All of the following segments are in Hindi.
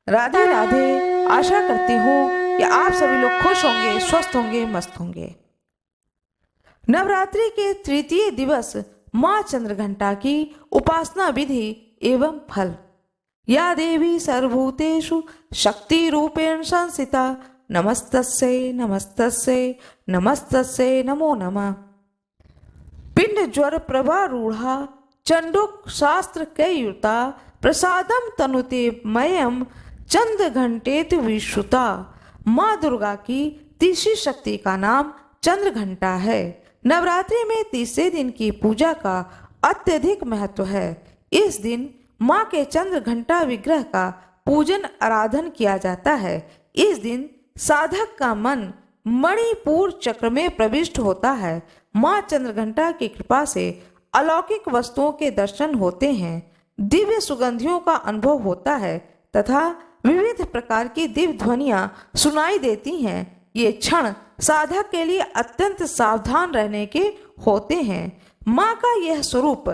राधे राधे। आशा करती हूँ कि आप सभी लोग खुश होंगे, स्वस्थ होंगे, मस्त होंगे। नवरात्रि के तृतीय दिवस माँ चंद्रघंटा की उपासना विधि एवं फल। या देवी सर्वभूतेषु शक्ति रूपेण संस्थिता नमस्तस्यै नमस्तस्यै नमस्तस्यै नमो नमः। पिंड ज्वर प्रभारूढ़ा चंडुक शास्त्र कैयुता प्रसादम तनुते मयम चंद्र घंटेत विश्रुता। माँ दुर्गा की तीसरी शक्ति का नाम चंद्र घंटा है। नवरात्रि में तीसरे दिन की पूजा का अत्यधिक महत्व है। इस दिन माँ के चंद्र घंटा विग्रह का पूजन आराधन किया जाता है। इस दिन साधक का मन मणिपुर चक्र में प्रविष्ट होता है। माँ चंद्रघंटा की कृपा से अलौकिक वस्तुओं के दर्शन होते हैं, दिव्य सुगंधियों का अनुभव होता है तथा विविध प्रकार की दिव्य ध्वनियां सुनाई देती हैं। ये क्षण साधक के लिए अत्यंत सावधान रहने के होते हैं। माँ का यह स्वरूप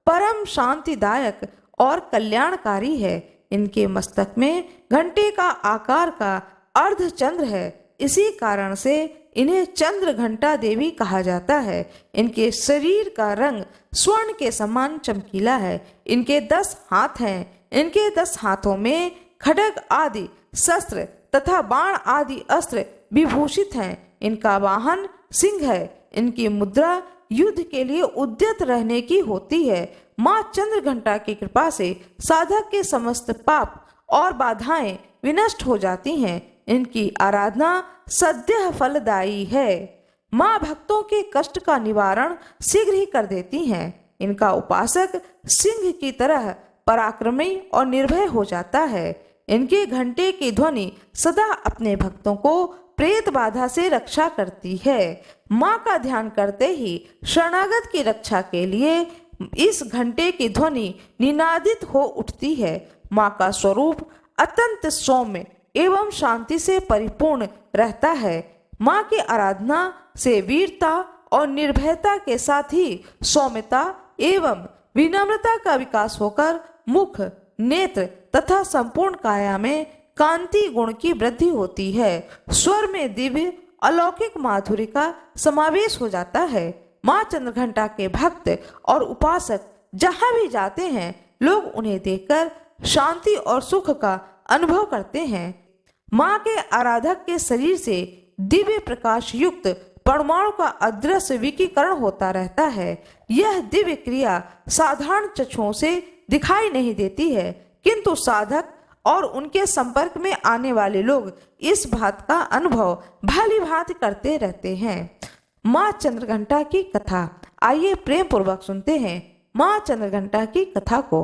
परम शांतिदायक और कल्याणकारी है। इनके मस्तक में घंटे का आकार का अर्धचंद्र है। इसी कारण से इन्हें चंद्र घंटा देवी कहा जाता है। इनके शरीर का रंग स्वर्ण के समान चमकीला है। इनके 10 हाथ हैं। इनके 10 हाथों में खड्ग आदि शस्त्र तथा बाण आदि अस्त्र विभूषित हैं। इनका वाहन सिंह है। इनकी मुद्रा युद्ध के लिए उद्यत रहने की होती है। माँ चंद्र घंटा की कृपा से साधक के समस्त पाप और बाधाएं विनष्ट हो जाती हैं। इनकी आराधना सद्य फलदायी है। माँ भक्तों के कष्ट का निवारण शीघ्र ही कर देती हैं। इनका उपासक सिंह की तरह पराक्रमी और निर्भय हो जाता है। इनके घंटे की ध्वनि सदा अपने भक्तों को प्रेत बाधा से रक्षा करती है। माँ का ध्यान करते ही शरणागत की रक्षा के लिए इस घंटे की ध्वनि निनादित हो उठती है। माँ का स्वरूप अत्यंत सौम्य एवं शांति से परिपूर्ण रहता है। माँ की आराधना से वीरता और निर्भयता के साथ ही सौम्यता एवं विनम्रता का विकास होकर मुख, नेत्र तथा संपूर्ण काया में कांति गुण की वृद्धि होती है। स्वर में दिव्य अलौकिक माधुर्य का समावेश हो जाता है। माँ चंद्रघंटा के भक्त और उपासक जहाँ भी जाते हैं, लोग उन्हें देखकर शांति और सुख का अनुभव करते हैं। माँ के आराधक के शरीर से दिव्य प्रकाश युक्त परमाणु का अदृश्य विकीकरण होता रहता है। यह दिव्य क्रिया साधारण चक्षुओं से दिखाई नहीं देती है, किंतु साधक और उनके संपर्क में आने वाले लोग इस बात का अनुभव भली भांति करते रहते हैं। माँ चंद्रघंटा की कथा, आइए प्रेम पूर्वक सुनते हैं माँ चंद्रघंटा की कथा को।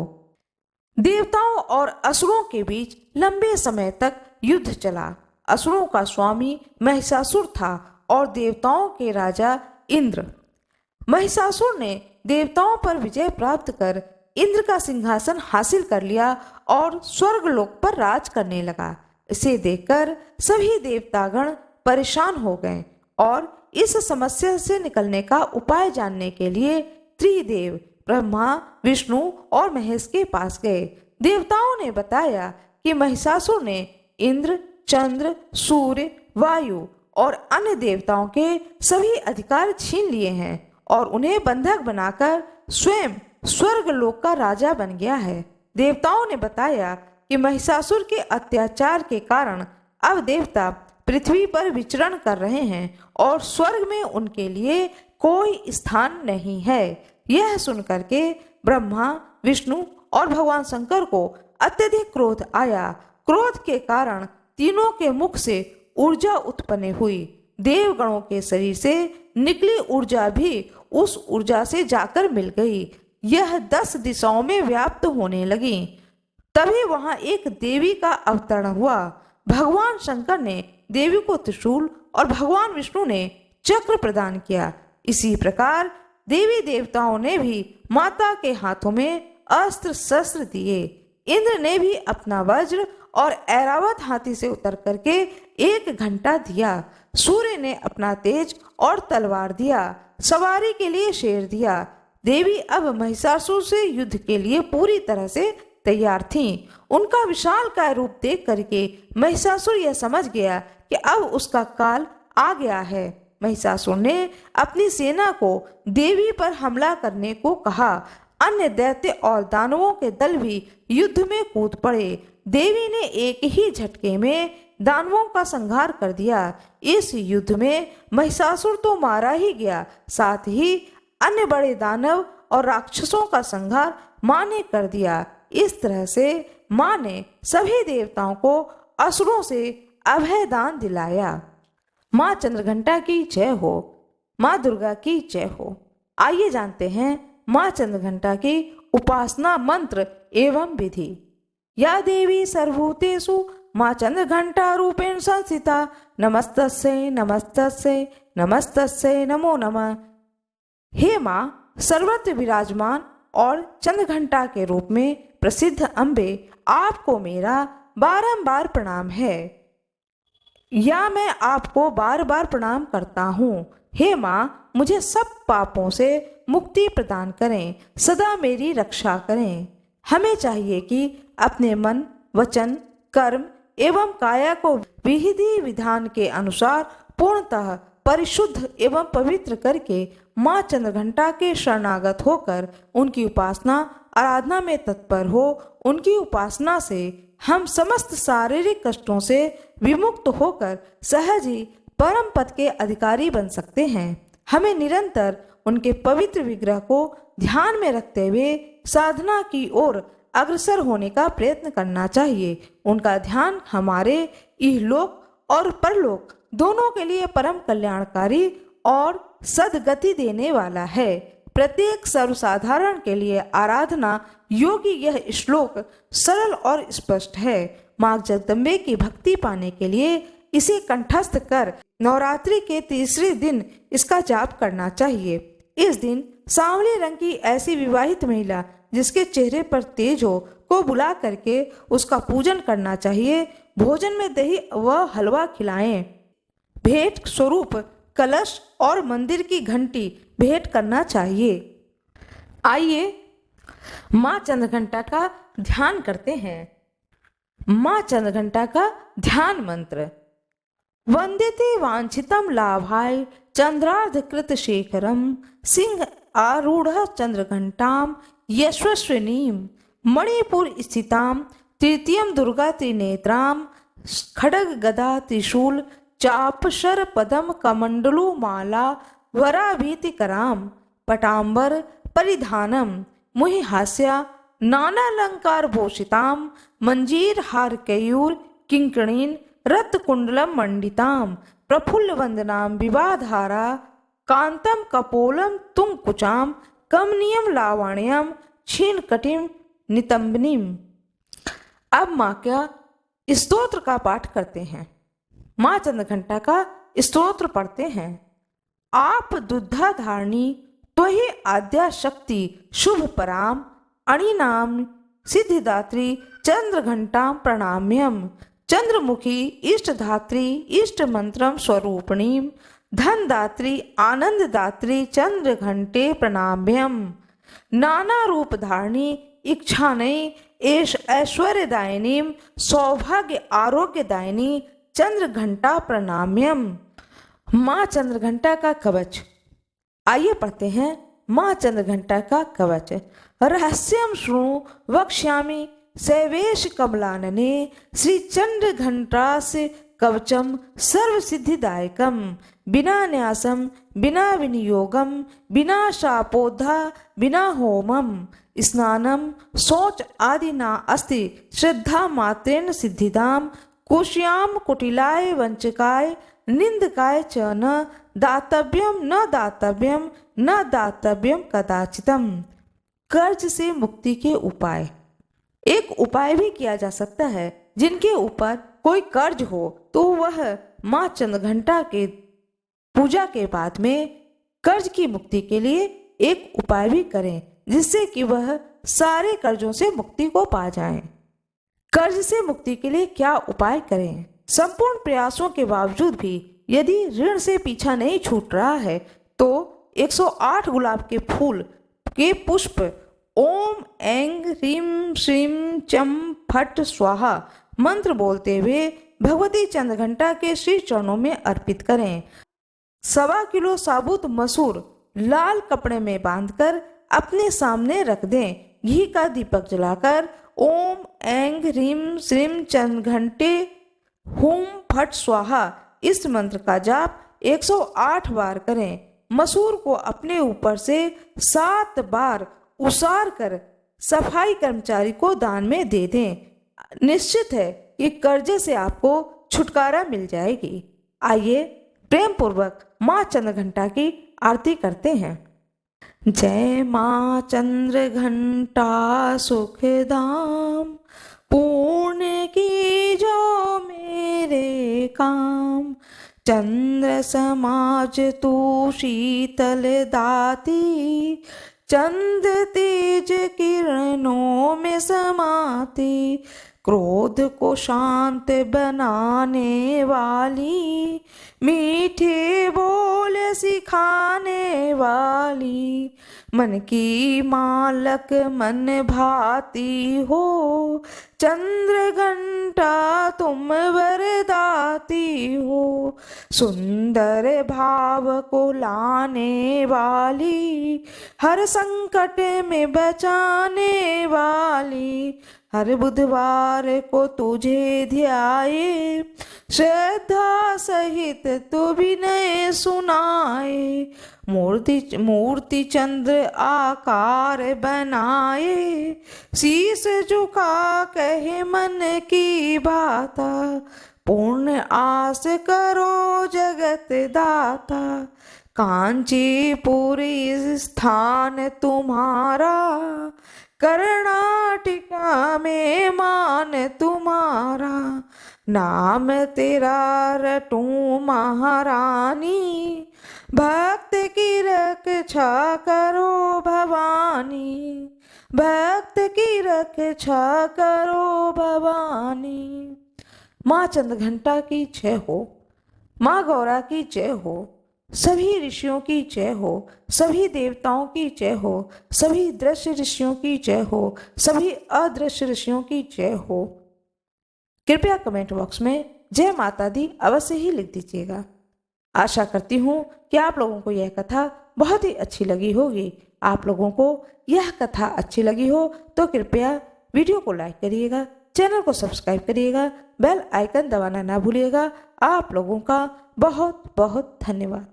देवताओं और असुरों के बीच लंबे समय तक युद्ध चला। असुरों का स्वामी महिषासुर था और देवताओं के राजा इंद्र। महिषासुर ने देवताओं पर विजय प्राप्त कर इंद्र का सिंहासन हासिल कर लिया और स्वर्गलोक पर राज करने लगा। इसे देखकर सभी देवतागण परेशान हो गए और इस समस्या से निकलने का उपाय जानने के लिए त्रिदेव ब्रह्मा, विष्णु और महेश के पास गए। देवताओं ने बताया कि महिषासुर ने इंद्र, चंद्र, सूर्य, वायु और अन्य देवताओं के सभी अधिकार छीन लिए हैं और उन्हें बंधक बनाकर स्वयं स्वर्गलोक का राजा बन गया है। देवताओं ने बताया कि महिषासुर के अत्याचार के कारण अब देवता पृथ्वी पर विचरण कर रहे हैं और स्वर्ग में उनके लिए कोई स्थान नहीं है। यह सुनकर के ब्रह्मा, विष्णु और भगवान शंकर को अत्यधिक क्रोध आया। क्रोध के कारण तीनों के मुख से ऊर्जा उत्पन्न हुई। देवगणों के शरीर से निकली ऊर्जा भी उस ऊर्जा से जाकर मिल गई। यह 10 दिशाओं में व्याप्त होने लगी। तभी वहां एक देवी का अवतरण हुआ। भगवान शंकर ने देवी को त्रिशूल और भगवान विष्णु ने चक्र प्रदान किया। इसी प्रकार देवी देवताओं ने भी माता के हाथों में अस्त्र शस्त्र दिए। इंद्र ने भी अपना वज्र और ऐरावत हाथी से उतर करके एक घंटा दिया। सूर्य ने अपना तेज और तलवार दिया। सवारी के लिए शेर दिया। देवी अब महिषासुर से युद्ध के लिए पूरी तरह से तैयार थीं। उनका विशालकाय रूप देख करके महिषासुर यह समझ गया कि अब उसका काल आ गया है। महिषासुर ने अपनी सेना को देवी पर हमला करने को कहा। अन्य दैत्य और दानवों के दल भी युद्ध में कूद पड़े। देवी ने एक ही झटके में दानवों का संहार कर दिया। इस युद्ध में महिषासुर तो मारा ही गया, साथ ही अन्य बड़े दानव और राक्षसों का संहार माँ ने कर दिया। इस तरह से माँ ने सभी देवताओं को असुरों से अभय दान दिलाया। माँ चंद्रघंटा की जय हो, माँ दुर्गा की जय हो। आइए जानते हैं माँ चंद्रघंटा की उपासना मंत्र एवं विधि। या देवी सर्वभूतेषु माँ चंद्रघंटा रूपेण संस्थिता नमस्तस्यै नमस्तस्यै नमस्तस्यै नमो नमः। हे माँ सर्वत्र विराजमान और चंद्रघंटा के रूप में प्रसिद्ध अम्बे, आपको मेरा बारंबार प्रणाम है, या मैं आपको बार बार प्रणाम करता हूँ। हे माँ मुझे सब पापों से मुक्ति प्रदान करें, सदा मेरी रक्षा करें। हमें चाहिए कि अपने मन, वचन, कर्म एवं काया को विधि विधान के अनुसार पूर्णतः परिशुद्ध एवं पवित्र करके माँ चंद्रघंटा के शरणागत होकर उनकी उपासना आराधना में तत्पर हो। उनकी उपासना से हम समस्त शारीरिक कष्टों से विमुक्त होकर सहज ही परम पद के अधिकारी बन सकते हैं। हमें निरंतर उनके पवित्र विग्रह को ध्यान में रखते हुए साधना की ओर अग्रसर होने का प्रयत्न करना चाहिए। उनका ध्यान हमारे इहलोक और परलोक दोनों के लिए परम कल्याणकारी और सद्गति देने वाला है। प्रत्येक सर्वसाधारण के लिए आराधना योग्य यह श्लोक सरल और स्पष्ट है। माँ जगदम्बे की भक्ति पाने के लिए इसे कंठस्थ कर नवरात्रि के तीसरे दिन इसका जाप करना चाहिए। इस दिन सांवले रंग की ऐसी विवाहित महिला जिसके चेहरे पर तेज हो को बुला करके उसका पूजन करना चाहिए। भोजन में दही व हलवा खिलाएं। भेंट स्वरूप कलश और मंदिर की घंटी भेंट करना चाहिए। आइए माँ चंद्रघंटा का ध्यान करते हैं। माँ चंद्रघंटा का ध्यान मंत्र। वंदिते वांछितम लाभाय चंद्रार्धकृत शेखरम सिंह आरूढ़ चंद्रघंटाम यशस्विनीम मणिपुर स्थिताम तृतीयम दुर्गा त्रिनेत्राम खड्ग गदा त्रिशूल चाप शर पदम कमंडलु माला वराभीतिकराम पटांबर परिधानम मुहिहास्या नानालंकार भूषिताम मंजीर हार केयूर किंकणीन रत्कुंडलम मंडिताम प्रफुल्ल वंदनाम विवाधारा कांतम कपोलम तुंकुचाम कमनीयम लावण्यम क्षीण कटिम नितंबनीम। अब माँ का स्तोत्र का पाठ करते हैं। माँ चंद्रघंटा का स्तोत्र पढ़ते हैं। आप दुग्धा धारणी त्वहि आद्या शक्ति शुभ पराम अणिनाम सिद्धिदात्री चंद्रघंटाम प्रणाम्यम चंद्रमुखी इष्टधात्री इष्ट मंत्रम स्वरूपिणीम धनदात्री आनंददात्री चंद्रघंटे प्रणाम्यम नाना रूप धारणी इच्छानयी एष ऐश्वर्यदायिनीम सौभाग्य आरोग्यदायिनी चंद्रघंटा प्रणाम्यम। माँ चंद्रघंटा का कवच। आइए पढ़ते हैं माँ चंद्रघंटा का कवच। रहस्यम शृणु वक्ष्यामि सैवेश कमलानने श्री चंद्रघंटास्य कवचम सर्व सिद्धिदायकम बिना न्यासम बिना विनियोगम बिना शापोद्धा बिना होमम स्नानम शौच आदि ना अस्ति श्रद्धा मात्रेण सिद्धिदाम कुश्याम कुटिलाय वंचकाय निंदकाय च न दातव्यम न दातव्यम न दातव्यम कदाचितम। कर्ज से मुक्ति के उपाय। एक उपाय भी किया जा सकता है। जिनके ऊपर कोई कर्ज हो तो वह माँ चंद्रघंटा के पूजा के बाद में कर्ज की मुक्ति के लिए एक उपाय भी करें, जिससे कि वह सारे कर्जों से मुक्ति को पा जाएं। कर्ज से मुक्ति के लिए क्या उपाय करें? संपूर्ण प्रयासों के बावजूद भी यदि ऋण से पीछा नहीं छूट रहा है तो 108 गुलाब के फूल के पुष्प ओम ऐं ह्रीं श्रीं चम फट स्वाहा मंत्र बोलते हुए भगवती चंद्रघंटा के श्री चरणों में अर्पित करें। 1.25 किलो साबुत मसूर लाल कपड़े में बांधकर अपने सामने रख दें। घी का दीपक जलाकर ओम ऐं ह्रीं श्रीं चंद्रघंटे हुम फट स्वाहा इस मंत्र का जाप 108 बार करें। मसूर को अपने ऊपर से 7 बार उसार कर सफाई कर्मचारी को दान में दे दें। निश्चित है कि कर्जे से आपको छुटकारा मिल जाएगी। आइए प्रेम पूर्वक माँ चंद्रघंटा की आरती करते हैं। जय माँ चंद्रघंटा सुखधाम, पूर्ण की जो मेरे काम। चंद्र समाज तू शीतल दाती, चंद्र तेज किरणों में समाती। क्रोध को शांत बनाने वाली, मीठे बोल सिखाने वाली। मन की मालक मन भाती हो, चंद्रघंटा तुम वरदाती हो। सुंदर भाव को लाने वाली, हर संकट में बचाने वाली। हर बुधवार को तुझे ध्याए, श्रद्धा सहित तू विनय सुनाए। मूर्ति चंद्र आकार बनाए, शीस झुका कहे मन की बाता। पूर्ण आस करो जगत दाता, कांचीपुरी स्थान तुम्हारा। कर्नाटका में मान तुम्हारा, नाम तेरा रटूं महारानी। भक्त की रक्षा करो भवानी, भक्त की रक्षा करो भवानी। माँ चंद्रघंटा की जय हो, माँ गौरा की जय हो, सभी ऋषियों की जय हो, सभी देवताओं की जय हो, सभी दृश्य ऋषियों की जय हो, सभी अदृश्य ऋषियों की जय हो। कृपया कमेंट बॉक्स में जय माता दी अवश्य ही लिख दीजिएगा। आशा करती हूँ कि आप लोगों को यह कथा बहुत ही अच्छी लगी होगी। आप लोगों को यह कथा अच्छी लगी हो तो कृपया वीडियो को लाइक करिएगा, चैनल को सब्सक्राइब करिएगा, बेल आइकन दबाना ना भूलिएगा। आप लोगों का बहुत बहुत धन्यवाद।